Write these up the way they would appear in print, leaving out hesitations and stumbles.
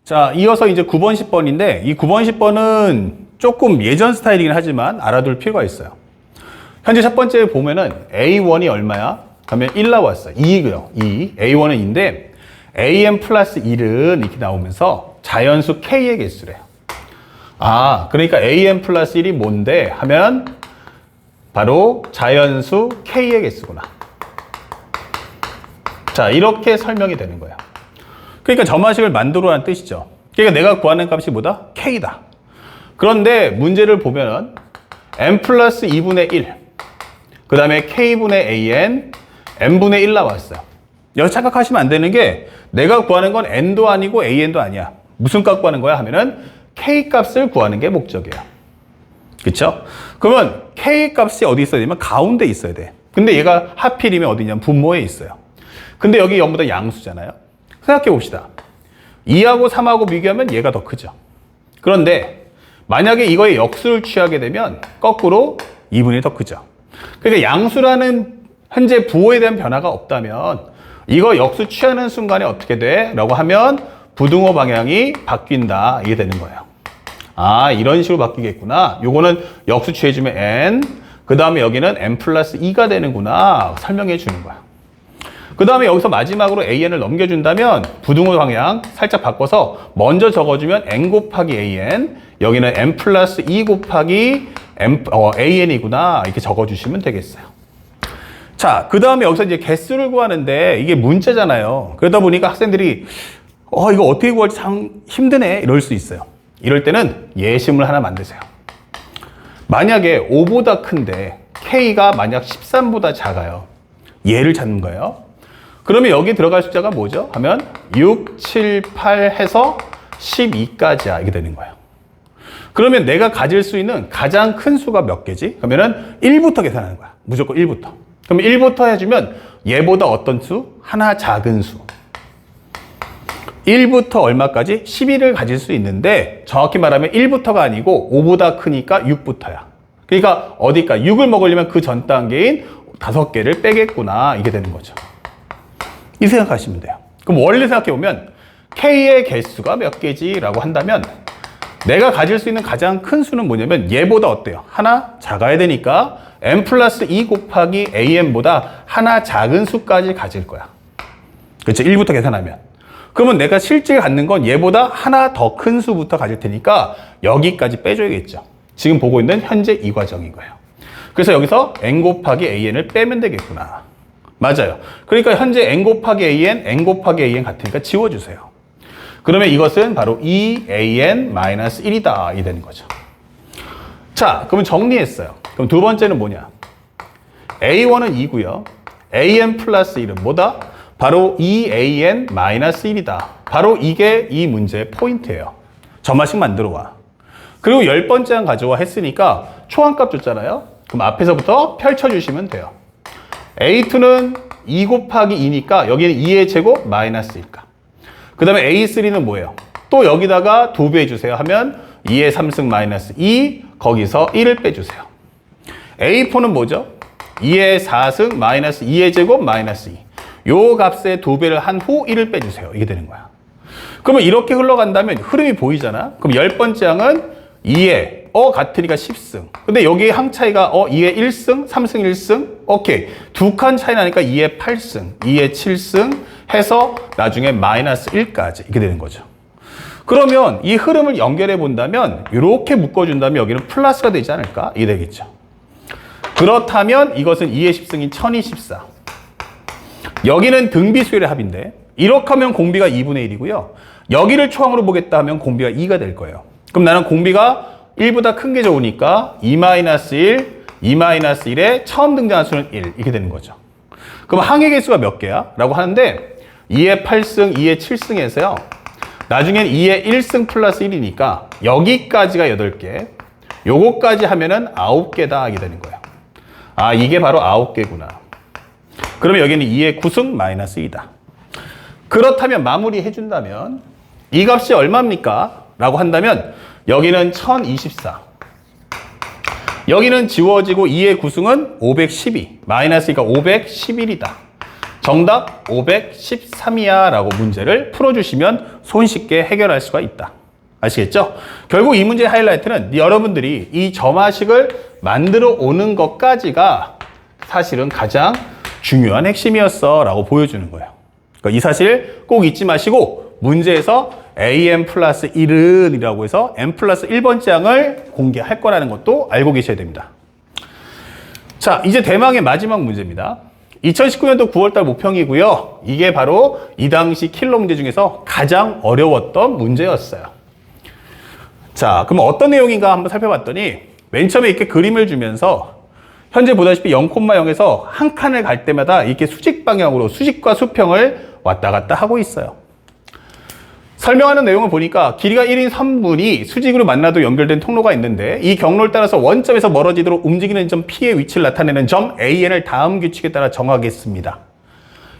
자, 이어서 이제 9번, 10번인데 이 9번, 10번은 조금 예전 스타일이긴 하지만 알아둘 필요가 있어요. 현재 첫 번째 보면은 A1이 얼마야? 그러면 1 나왔어요. 2고요. 2. A1은 2인데 AM 플러스 1은 이렇게 나오면서 자연수 K의 개수래요. 아, 그러니까 AM 플러스 1이 뭔데? 하면 바로 자연수 K의 개수구나. 자, 이렇게 설명이 되는 거예요. 그러니까 점화식을 만들어라는 뜻이죠. 그러니까 내가 구하는 값이 뭐다? K다. 그런데 문제를 보면은 n 플러스 2분의 1, 그 다음에 K분의 AN, N분의 1 나왔어요. 여기서 착각하시면 안 되는 게 내가 구하는 건 N도 아니고 AN도 아니야. 무슨 값 구하는 거야? 하면은 K 값을 구하는 게 목적이에요. 그쵸? 그러면 K 값이 어디 있어야 되냐면 가운데 있어야 돼. 근데 얘가 하필이면 어디냐면 분모에 있어요. 근데 여기 전부 다 양수잖아요. 생각해 봅시다. 2하고 3하고 비교하면 얘가 더 크죠. 그런데 만약에 이거의 역수를 취하게 되면 거꾸로 2분이 더 크죠. 그러니까 양수라는 현재 부호에 대한 변화가 없다면 이거 역수 취하는 순간에 어떻게 돼? 라고 하면 부등호 방향이 바뀐다. 이게 되는 거예요. 아, 이런 식으로 바뀌겠구나. 요거는 역수 취해주면 n, 그 다음에 여기는 n 플러스 2가 되는구나. 설명해 주는 거야. 그 다음에 여기서 마지막으로 an을 넘겨준다면 부등호 방향 살짝 바꿔서 먼저 적어주면 n 곱하기 an, 여기는 n 플러스 2 곱하기 an이구나. 이렇게 적어주시면 되겠어요. 자, 그 다음에 여기서 이제 개수를 구하는데 이게 문자잖아요. 그러다 보니까 학생들이 이거 어떻게 구할지 참 힘드네 이럴 수 있어요. 이럴 때는 예심을 하나 만드세요. 만약에 5보다 큰데 K가 만약 13보다 작아요. 얘를 찾는 거예요. 그러면 여기 들어갈 숫자가 뭐죠? 하면 6, 7, 8 해서 12까지야. 이렇게 되는 거예요. 그러면 내가 가질 수 있는 가장 큰 수가 몇 개지? 그러면은 1부터 계산하는 거야. 무조건 1부터. 그럼 1부터 해주면 얘보다 어떤 수? 하나 작은 수. 1부터 얼마까지? 12를 가질 수 있는데 정확히 말하면 1부터가 아니고 5보다 크니까 6부터야. 그러니까 어디까? 6을 먹으려면 그 전 단계인 5개를 빼겠구나. 이게 되는 거죠. 이 생각하시면 돼요. 그럼 원리 생각해보면 K의 개수가 몇 개지? 라고 한다면 내가 가질 수 있는 가장 큰 수는 뭐냐면 얘보다 어때요? 하나 작아야 되니까 n 플러스 2 곱하기 an보다 하나 작은 수까지 가질 거야. 그렇죠? 1부터 계산하면. 그러면 내가 실제 갖는 건 얘보다 하나 더 큰 수부터 가질 테니까 여기까지 빼줘야겠죠. 지금 보고 있는 현재 이 과정인 거예요. 그래서 여기서 n 곱하기 an을 빼면 되겠구나. 맞아요. 그러니까 현재 n 곱하기 n 같으니까 지워주세요. 그러면 이것은 바로 2an-1이다. 이 되는 거죠. 자, 그러면 정리했어요. 그럼 두 번째는 뭐냐? A1은 2고요. an 플러스 1은 뭐다? 바로 2an-1이다. 바로 이게 이 문제의 포인트예요. 점화식 만들어 와. 그리고 10번째 한 가져와 했으니까 초항값 줬잖아요. 그럼 앞에서부터 펼쳐주시면 돼요. A2는 2 곱하기 2니까 여기는 2의 제곱 마이너스 1가. 그 다음에 A3는 뭐예요? 또 여기다가 2배 해주세요 하면 2의 3승 마이너스 2, 거기서 1을 빼주세요. A4는 뭐죠? 2의 4승 마이너스 2의 제곱 마이너스 2. 요 값에 2배를 한 후 1을 빼주세요. 이게 되는 거야. 그러면 이렇게 흘러간다면 흐름이 보이잖아? 그럼 10번째 항은 2의 같으니까 10승. 근데 여기 항 차이가 2의 1승, 3승 1승. 오케이. 두 칸 차이 나니까 2의 8승, 2의 7승 해서 나중에 마이너스 1까지 이렇게 되는 거죠. 그러면 이 흐름을 연결해 본다면 이렇게 묶어준다면 여기는 플러스가 되지 않을까? 이게 되겠죠. 그렇다면 이것은 2의 10승인 1024. 여기는 등비수열의 합인데 이렇게 하면 공비가 2분의 1이고요. 여기를 초항으로 보겠다 하면 공비가 2가 될 거예요. 그럼 나는 공비가 1보다 큰 게 좋으니까 2-1, 2-1에 처음 등장한 수는 1 이렇게 되는 거죠. 그럼 항의 개수가 몇 개야? 라고 하는데 2의 8승, 2의 7승에서요. 나중엔 2의 1승 플러스 1이니까 여기까지가 8개. 요거까지 하면은 9개다 이게 되는 거예요. 아, 이게 바로 9개구나. 그러면 여기는 2의 9승 마이너스 2다. 그렇다면 마무리 해준다면 이 값이 얼마입니까? 라고 한다면 여기는 1024. 여기는 지워지고 2의 9승은 512. 마이너스니까 511이다. 정답 513이야 라고 문제를 풀어주시면 손쉽게 해결할 수가 있다. 아시겠죠? 결국 이 문제의 하이라이트는 여러분들이 이 점화식을 만들어 오는 것까지가 사실은 가장 중요한 핵심이었어 라고 보여주는 거예요. 그러니까 이 사실 꼭 잊지 마시고 문제에서 am 플러스 1은 이라고 해서 m 플러스 1번째 항을 공개할 거라는 것도 알고 계셔야 됩니다. 자, 이제 대망의 마지막 문제입니다. 2019년도 9월달 모평이고요. 이게 바로 이 당시 킬러 문제 중에서 가장 어려웠던 문제였어요. 자, 그럼 어떤 내용인가 한번 살펴봤더니 맨 처음에 이렇게 그림을 주면서 현재 보다시피 0,0에서 한 칸을 갈 때마다 이렇게 수직 방향으로 수직과 수평을 왔다 갔다 하고 있어요. 설명하는 내용을 보니까 길이가 1인 3분이 수직으로 만나도 연결된 통로가 있는데 이 경로를 따라서 원점에서 멀어지도록 움직이는 점 P의 위치를 나타내는 점 AN을 다음 규칙에 따라 정하겠습니다.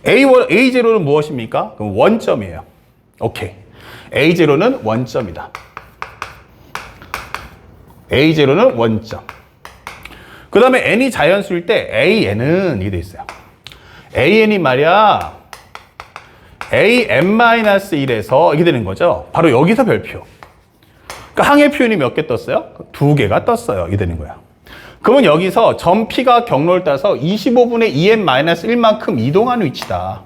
A0는 무엇입니까? 그럼 원점이에요. 오케이. A0는 원점이다. A0는 원점. 그 다음에 n이 자연수일 때 AN은 이게 돼 있어요. AN이 말이야 AM-1에서 이게 되는 거죠. 바로 여기서 별표. 그러니까 항의 표현이 몇 개 떴어요? 2개가 떴어요. 이게 되는 거야. 그러면 여기서 점 P가 경로를 따서 25분의 2m-1만큼 이동하는 위치다.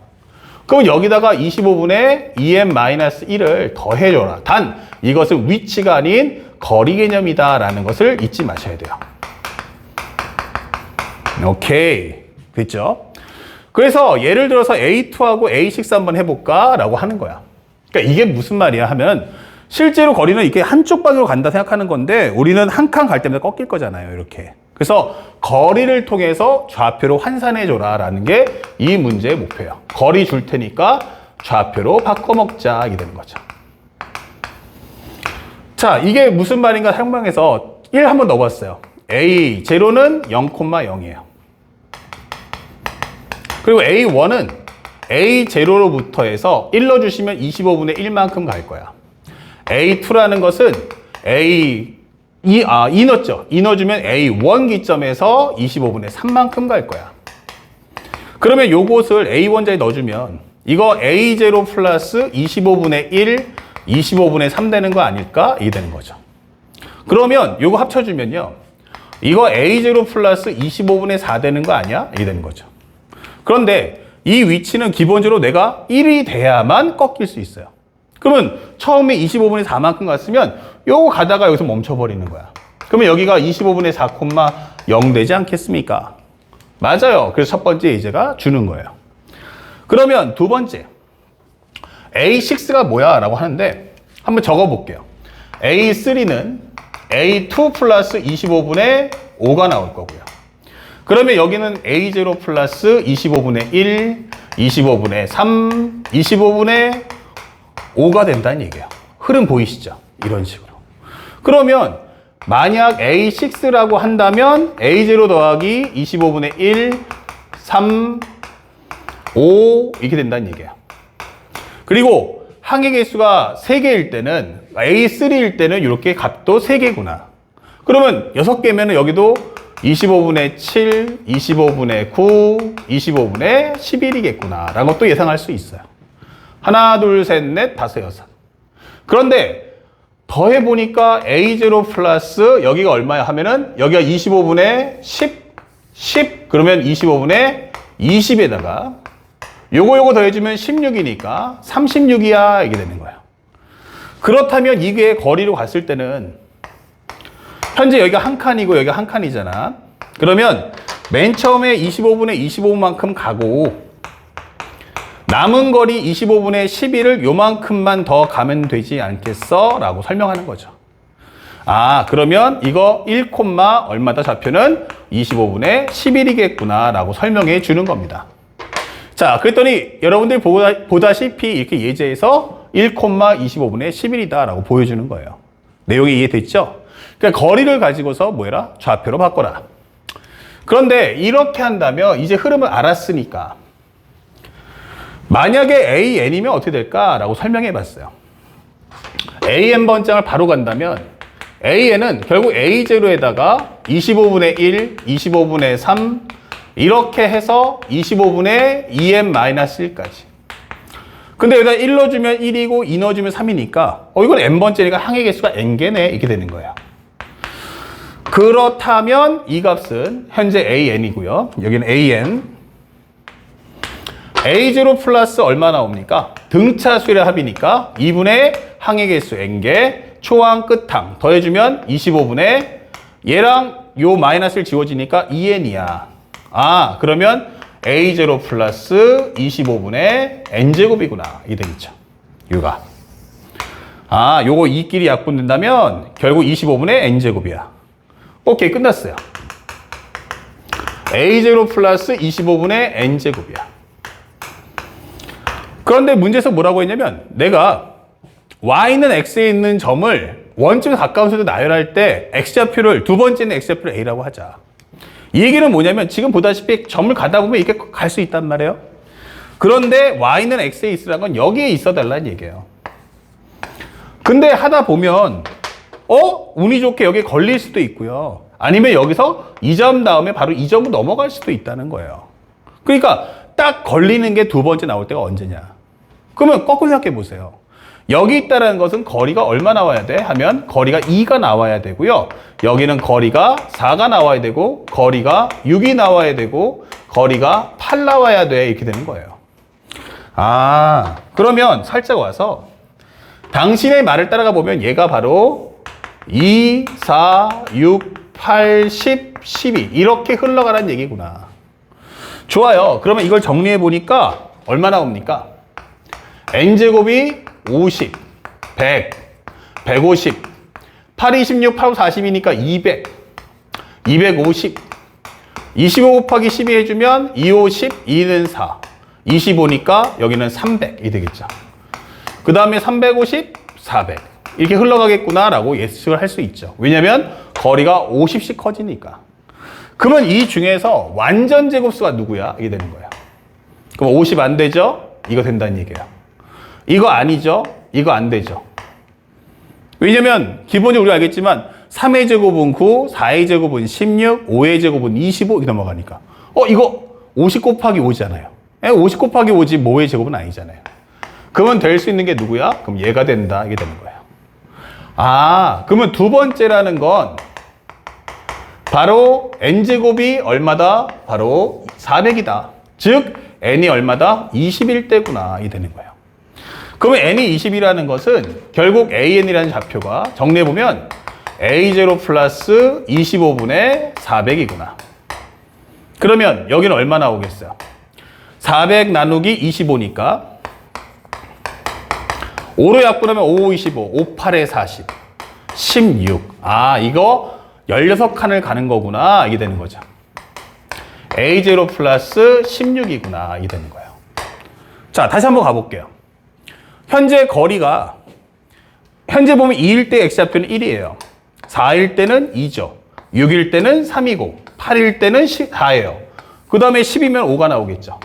그럼 여기다가 25분의 2m-1을 더해줘라. 단 이것은 위치가 아닌 거리 개념이다 라는 것을 잊지 마셔야 돼요. 오케이. 됐죠? 그래서 예를 들어서 A2하고 A6 한번 해볼까? 라고 하는 거야. 그러니까 이게 무슨 말이야 하면 실제로 거리는 이렇게 한쪽 방향으로 간다 생각하는 건데 우리는 한 칸 갈 때마다 꺾일 거잖아요. 이렇게. 그래서 거리를 통해서 좌표로 환산해줘라 라는 게 이 문제의 목표예요. 거리 줄 테니까 좌표로 바꿔먹자. 이게 되는 거죠. 자, 이게 무슨 말인가 설명해서 1 한번 넣어봤어요. A0는 0,0이에요. 그리고 A1은 A0로부터 해서 1 넣어주시면 25분의 1만큼 갈 거야. A2라는 것은 2 넣었죠. 2 넣어주면 A1 기점에서 25분의 3만큼 갈 거야. 그러면 요것을 A1자에 넣어주면 이거 A0 플러스 25분의 1, 25분의 3 되는 거 아닐까? 이게 되는 거죠. 그러면 요거 합쳐주면요. 이거 A0 플러스 25분의 4 되는 거 아니야? 이게 되는 거죠. 그런데 이 위치는 기본적으로 내가 1이 돼야만 꺾일 수 있어요. 그러면 처음에 25분의 4만큼 갔으면 요거 가다가 여기서 멈춰버리는 거야. 그러면 여기가 25분의 4,0 되지 않겠습니까? 맞아요. 그래서 첫 번째 예제가 주는 거예요. 그러면 두 번째 A6가 뭐야? 라고 하는데 한번 적어볼게요. A3는 A2 플러스 25분의 5가 나올 거고요. 그러면 여기는 A0 플러스 25분의 1, 25분의 3, 25분의 5가 된다는 얘기예요. 흐름 보이시죠? 이런 식으로. 그러면 만약 A6라고 한다면 A0 더하기 25분의 1, 3, 5 이렇게 된다는 얘기예요. 그리고 항의 개수가 3개일 때는 A3일 때는 이렇게 값도 3개구나. 그러면 6개면 여기도 25분의 7, 25분의 9, 25분의 11이겠구나 라고 또 예상할 수 있어요. 하나, 둘, 셋, 넷, 다섯, 여섯. 그런데 더해보니까 A0 플러스 여기가 얼마야 하면은 여기가 25분의 10 그러면 25분의 20에다가 요거 더해주면 16이니까 36이야 이게 되는 거예요. 그렇다면 이게 거리로 갔을 때는 현재 여기가 한 칸이고 여기가 한 칸이잖아. 그러면 맨 처음에 25분의 25만큼 가고 남은 거리 25분의 11을 요만큼만 더 가면 되지 않겠어? 라고 설명하는 거죠. 아, 그러면 이거 1, 얼마다 좌표는 25분의 11이겠구나 라고 설명해 주는 겁니다. 자, 그랬더니 여러분들이 보다시피 이렇게 예제에서 1, 25분의 11이다 라고 보여주는 거예요. 내용이 이해됐죠? 그러니까 거리를 가지고서 뭐해라? 좌표로 바꿔라. 그런데 이렇게 한다면 이제 흐름을 알았으니까 만약에 AN이면 어떻게 될까라고 설명해 봤어요. AN 번장을 바로 간다면 AN은 결국 A0에다가 25분의 1, 25분의 3, 이렇게 해서 25분의 2n-1까지. 근데 여기다 1 넣어주면 1이고 2 넣어주면 3이니까 이건 n번째니까 항의 개수가 n개네 이렇게 되는 거예요. 그렇다면 이 값은 현재 an이고요. 여기는 an. a0 플러스 얼마 나옵니까? 등차 수열의 합이니까 2분의 항의 개수 n개 초항 끝항 더해주면 25분의 얘랑 요 마이너스를 지워지니까 2n이야. 아 그러면 a0 플러스 25분의 n제곱이구나. 이게 되겠죠. 요가. 아 요거 이끼리 약분된다면 결국 25분의 n제곱이야. 오케이 끝났어요. a0 플러스 25분의 n제곱이야. 그런데 문제에서 뭐라고 했냐면 내가 y는 x에 있는 점을 원점에 가까운 수로 나열할 때 x좌표를 두 번째는 x좌표를 a라고 하자. 이 얘기는 뭐냐면 지금 보다시피 점을 가다 보면 이렇게 갈 수 있단 말이에요. 그런데 y는 x에 있으라는 건 여기에 있어 달라는 얘기예요. 근데 하다 보면 운이 좋게 여기에 걸릴 수도 있고요. 아니면 여기서 이 점 다음에 바로 이 점으로 넘어갈 수도 있다는 거예요. 그러니까 딱 걸리는 게 두 번째 나올 때가 언제냐. 그러면 거꾸로 생각해 보세요. 여기 있다는 것은 거리가 얼마 나와야 돼? 하면 거리가 2가 나와야 되고요. 여기는 거리가 4가 나와야 되고 거리가 6이 나와야 되고 거리가 8 나와야 돼. 이렇게 되는 거예요. 아 그러면 살짝 와서 당신의 말을 따라가 보면 얘가 바로 2, 4, 6, 8, 10, 12 이렇게 흘러가라는 얘기구나. 좋아요. 그러면 이걸 정리해 보니까 얼마 나옵니까? n제곱이 50, 100, 150, 8, 26, 8, 40이니까 200, 250, 25 곱하기 12 해주면 2, 50, 2는 4, 25니까 여기는 300이 되겠죠. 그 다음에 350, 400 이렇게 흘러가겠구나라고 예측을 할 수 있죠. 왜냐면 거리가 50씩 커지니까. 그러면 이 중에서 완전 제곱수가 누구야? 이게 되는 거예요. 그럼 50 안 되죠? 이거 된다는 얘기예요. 이거 아니죠? 이거 안 되죠. 왜냐면 기본적으로 우리가 알겠지만 3의 제곱은 9, 4의 제곱은 16, 5의 제곱은 25 이렇게 넘어가니까 이거 50 곱하기 5잖아요. 50 곱하기 5지 5의 제곱은 아니잖아요. 그러면 될 수 있는 게 누구야? 그럼 얘가 된다. 이게 되는 거예요. 아 그러면 두 번째라는 건 바로 n제곱이 얼마다? 바로 400이다. 즉 n이 얼마다? 21대구나. 이게 되는 거예요. 그러면 n이 20이라는 것은 결국 an이라는 좌표가 정리해보면 a0 플러스 25분의 400이구나. 그러면 여기는 얼마 나오겠어요? 400 나누기 25니까 5로 약분하면 5, 25, 5, 8에 40, 16. 아 이거 16칸을 가는 거구나. 이게 되는 거죠. a0 플러스 16이구나. 이게 되는 거예요. 자 다시 한번 가볼게요. 현재 거리가 현재 보면 2일 때 x좌표는 1이에요. 4일 때는 2죠. 6일 때는 3이고 8일 때는 4예요. 그 다음에 10이면 5가 나오겠죠.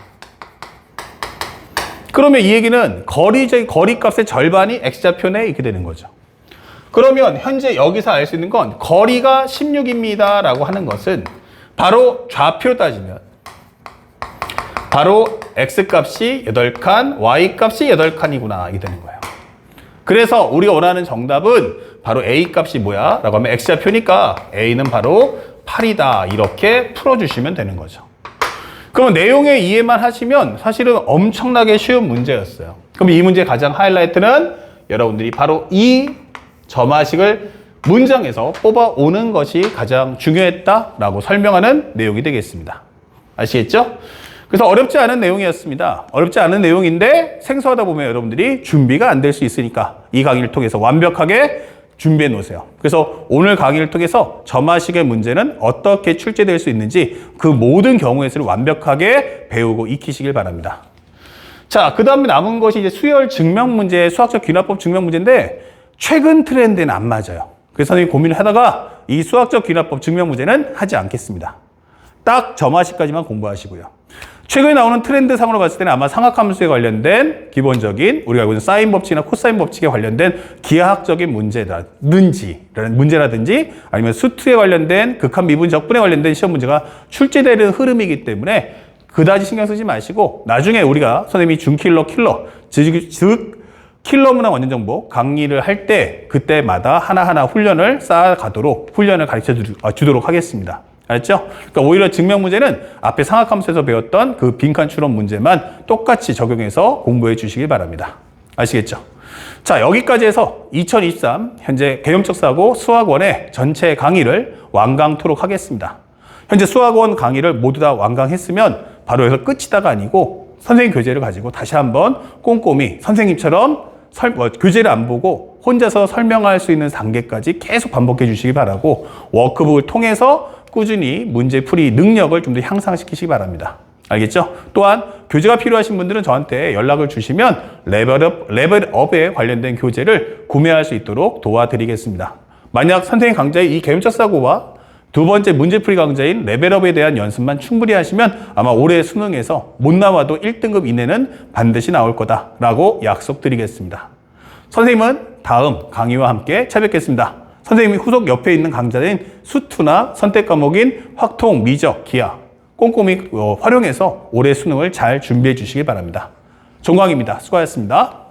그러면 이 얘기는 거리값의 절반이 x좌표네 이렇게 되는 거죠. 그러면 현재 여기서 알 수 있는 건 거리가 16입니다 라고 하는 것은 바로 좌표로 따지면 바로 x값이 8칸, y값이 8칸이구나 이게 되는 거예요. 그래서 우리가 원하는 정답은 바로 a값이 뭐야? 라고 하면 x좌표니까 a는 바로 8이다 이렇게 풀어주시면 되는 거죠. 그러면 내용의 이해만 하시면 사실은 엄청나게 쉬운 문제였어요. 그럼 이 문제의 가장 하이라이트는 여러분들이 바로 이 점화식을 문장에서 뽑아오는 것이 가장 중요했다라고 설명하는 내용이 되겠습니다. 아시겠죠? 그래서 어렵지 않은 내용이었습니다. 어렵지 않은 내용인데 생소하다 보면 여러분들이 준비가 안 될 수 있으니까 이 강의를 통해서 완벽하게 준비해 놓으세요. 그래서 오늘 강의를 통해서 점화식의 문제는 어떻게 출제될 수 있는지 그 모든 경우의 수를 완벽하게 배우고 익히시길 바랍니다. 자, 그 다음에 남은 것이 이제 수열 증명 문제, 수학적 귀납법 증명 문제인데 최근 트렌드는 안 맞아요. 그래서 선생님이 고민을 하다가 이 수학적 귀납법 증명 문제는 하지 않겠습니다. 딱 점화식까지만 공부하시고요. 최근에 나오는 트렌드상으로 봤을 때는 아마 상학함수에 관련된 기본적인 우리가 알고 있는 사인 법칙이나 코사인 법칙에 관련된 기하학적인 문제라든지 아니면 수투에 관련된 극한 미분 적분에 관련된 시험 문제가 출제되는 흐름이기 때문에 그다지 신경 쓰지 마시고 나중에 우리가 선생님이 준킬러 즉 킬러 문항 원전 정보 강의를 할 때 그때마다 하나하나 훈련을 쌓아가도록 훈련을 가르쳐 주도록 하겠습니다. 알았죠? 그러니까 오히려 증명 문제는 앞에 상학함수에서 배웠던 그 빈칸 추론 문제만 똑같이 적용해서 공부해 주시길 바랍니다. 아시겠죠? 자, 여기까지 해서 2023 현재 개념적 사고 수학원의 전체 강의를 완강토록 하겠습니다. 현재 수학원 강의를 모두 다 완강했으면 바로 여기서 끝이다가 아니고 선생님 교재를 가지고 다시 한번 꼼꼼히 선생님처럼 교재를 안 보고 혼자서 설명할 수 있는 단계까지 계속 반복해 주시기 바라고 워크북을 통해서 꾸준히 문제풀이 능력을 좀 더 향상시키시기 바랍니다. 알겠죠? 또한 교재가 필요하신 분들은 저한테 연락을 주시면 레벨업에 관련된 교재를 구매할 수 있도록 도와드리겠습니다. 만약 선생님 강좌의 이 개념적 사고와 두 번째 문제풀이 강좌인 레벨업에 대한 연습만 충분히 하시면 아마 올해 수능에서 못 나와도 1등급 이내는 반드시 나올 거다라고 약속드리겠습니다. 선생님은 다음 강의와 함께 찾아뵙겠습니다. 선생님이 후속 옆에 있는 강좌인 수투나 선택 과목인 확통, 미적, 기하 꼼꼼히 활용해서 올해 수능을 잘 준비해 주시기 바랍니다. 종광입니다. 수고하셨습니다.